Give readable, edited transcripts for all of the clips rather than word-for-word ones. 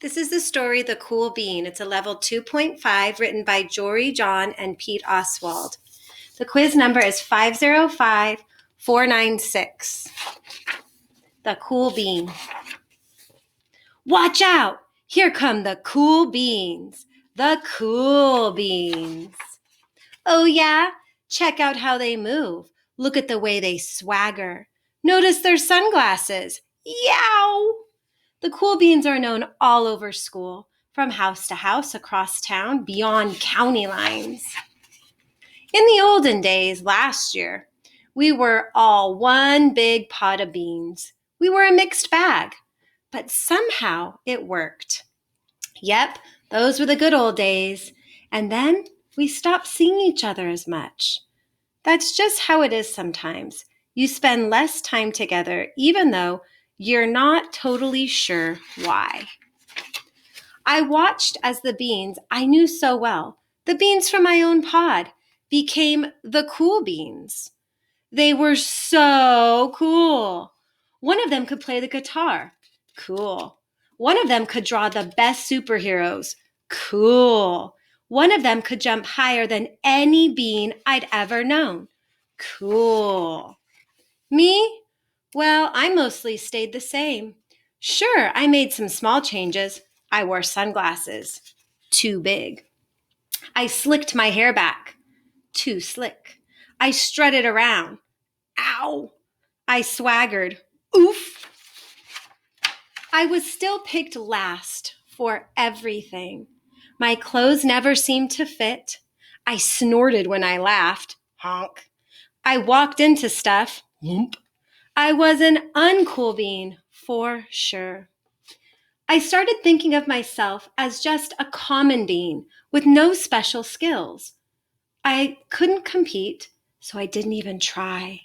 This is the story The Cool Bean. It's a level 2.5 written by Jory, John, and Pete Oswald. The quiz number is 505496. The Cool Bean. Watch out! Here come the cool beans. The cool beans. Oh yeah? Check out how they move. Look at the way they swagger. Notice their sunglasses. Yow! The cool beans are known all over school, from house to house, across town, beyond county lines. In the olden days, last year, we were all one big pot of beans. We were a mixed bag, but somehow it worked. Yep, those were the good old days. And then we stopped seeing each other as much. That's just how it is sometimes. You spend less time together, even though you're not totally sure why. I watched as the beans I knew so well, the beans from my own pod, became the cool beans. They were so cool. One of them could play the guitar. Cool. One of them could draw the best superheroes. Cool. One of them could jump higher than any bean I'd ever known. Cool. Me? Well, I mostly stayed the same. Sure, I made some small changes. I wore sunglasses. Too big. I slicked my hair back. Too slick. I strutted around. Ow! I swaggered. Oof! I was still picked last for everything. My clothes never seemed to fit. I snorted when I laughed. Honk. I walked into stuff. Whoomp. I was an uncool bean, for sure. I started thinking of myself as just a common bean with no special skills. I couldn't compete, so I didn't even try.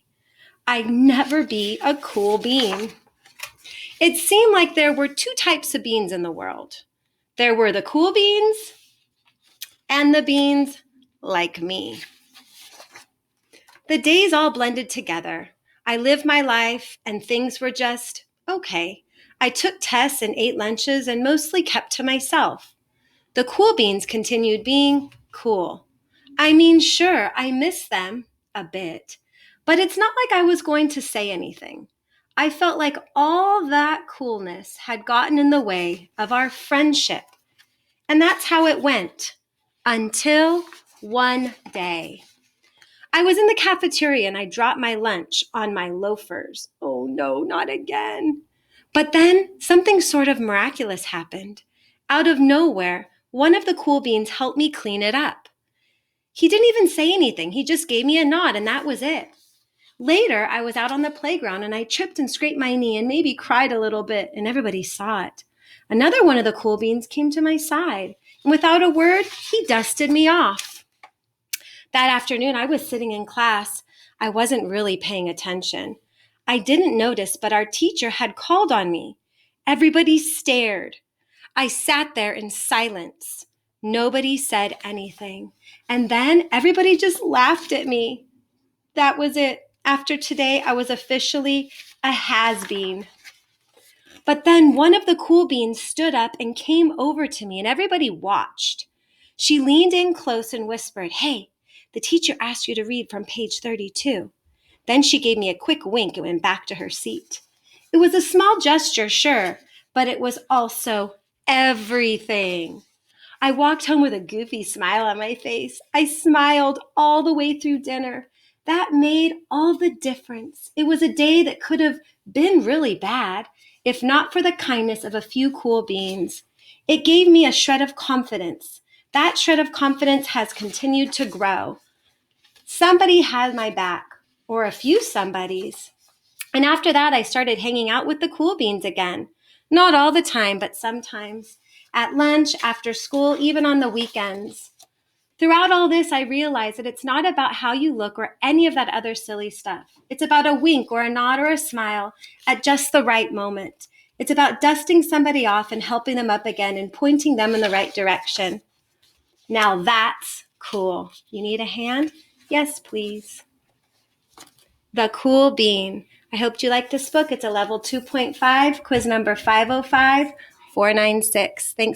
I'd never be a cool bean. It seemed like there were two types of beans in the world. There were the cool beans and the beans like me. The days all blended together. I lived my life and things were just okay. I took tests and ate lunches and mostly kept to myself. The cool beans continued being cool. I mean, sure, I miss them a bit, but it's not like I was going to say anything. I felt like all that coolness had gotten in the way of our friendship. And that's how it went until one day. I was in the cafeteria and I dropped my lunch on my loafers. Oh no, not again. But then something sort of miraculous happened. Out of nowhere, one of the cool beans helped me clean it up. He didn't even say anything. He just gave me a nod and that was it. Later, I was out on the playground and I tripped and scraped my knee and maybe cried a little bit and everybody saw it. Another one of the cool beans came to my side and without a word, he dusted me off. That afternoon, I was sitting in class. I wasn't really paying attention. I didn't notice, but our teacher had called on me. Everybody stared. I sat there in silence. Nobody said anything. And then everybody just laughed at me. That was it. After today, I was officially a has-been. But then one of the cool beans stood up and came over to me, and everybody watched. She leaned in close and whispered, "Hey, the teacher asked you to read from page 32. Then she gave me a quick wink and went back to her seat. It was a small gesture, sure, but it was also everything. I walked home with a goofy smile on my face. I smiled all the way through dinner. That made all the difference. It was a day that could have been really bad, if not for the kindness of a few cool beans. It gave me a shred of confidence. That shred of confidence has continued to grow. Somebody had my back, or a few somebodies. And after that, I started hanging out with the cool beans again. Not all the time, but sometimes. At lunch, after school, even on the weekends. Throughout all this, I realized that it's not about how you look or any of that other silly stuff. It's about a wink or a nod or a smile at just the right moment. It's about dusting somebody off and helping them up again and pointing them in the right direction. Now that's cool. You need a hand? Yes, please. The Cool Bean. I hope you like this book. It's a level 2.5, quiz number 505496. 496. Thanks.